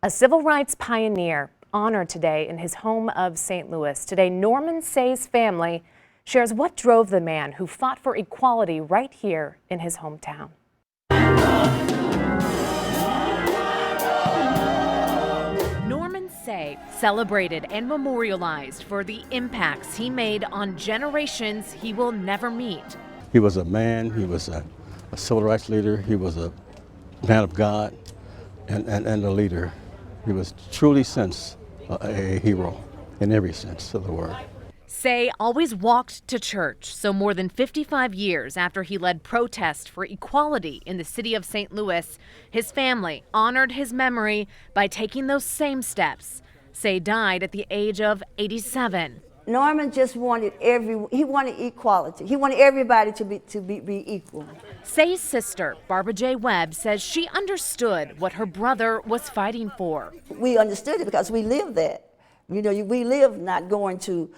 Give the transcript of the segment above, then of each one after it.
A civil rights pioneer honored today in his home of St. Louis. Today, Norman Seay's family shares what drove the man who fought for equality right here in his hometown. Norman Seay, celebrated and memorialized for the impacts he made on generations he will never meet. He was a man, he was a civil rights leader, he was a man of God and a leader. He was truly since a hero in every sense of the word. Seay always walked to church, so more than 55 years after he led protests for equality in the city of St. Louis, his family honored his memory by taking those same steps. Seay died at the age of 87. Norman just wanted he wanted equality. He wanted everybody to be equal. Seay's sister, Barbara J. Webb, says she understood what her brother was fighting for. We understood it because we lived that. You know, we lived not going to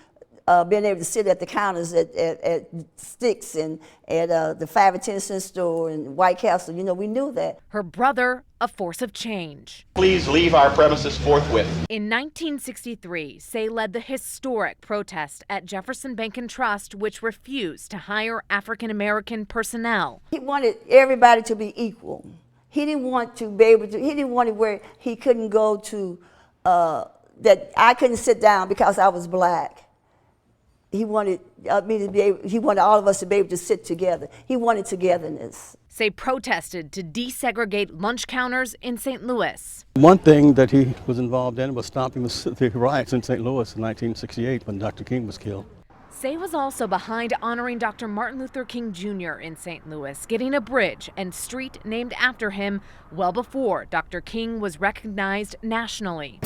being able to sit at the counters at Sticks and at the 5 and 10 cent store and White Castle. You know, we knew that. Her brother, a force of change. Please leave our premises forthwith. In 1963, Seay led the historic protest at Jefferson Bank and Trust, which refused to hire African-American personnel. He wanted everybody to be equal. He didn't want to be able to, he didn't want it where he couldn't go to, that I couldn't sit down because I was black. He wanted me to be able, he wanted all of us to be able to sit together. He wanted togetherness. Seay protested to desegregate lunch counters in St. Louis. One thing that he was involved in was stopping the riots in St. Louis in 1968 when Dr. King was killed. Seay was also behind honoring Dr. Martin Luther King Jr. in St. Louis, getting a bridge and street named after him well before Dr. King was recognized nationally.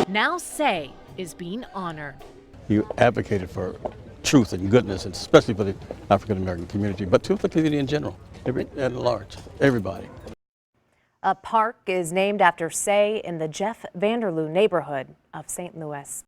Now Seay is being honored. He advocated for truth and goodness, and especially for the African American community, but to the community in general, at large, everybody. A park is named after Seay in the Jeff Vanderloo neighborhood of St. Louis.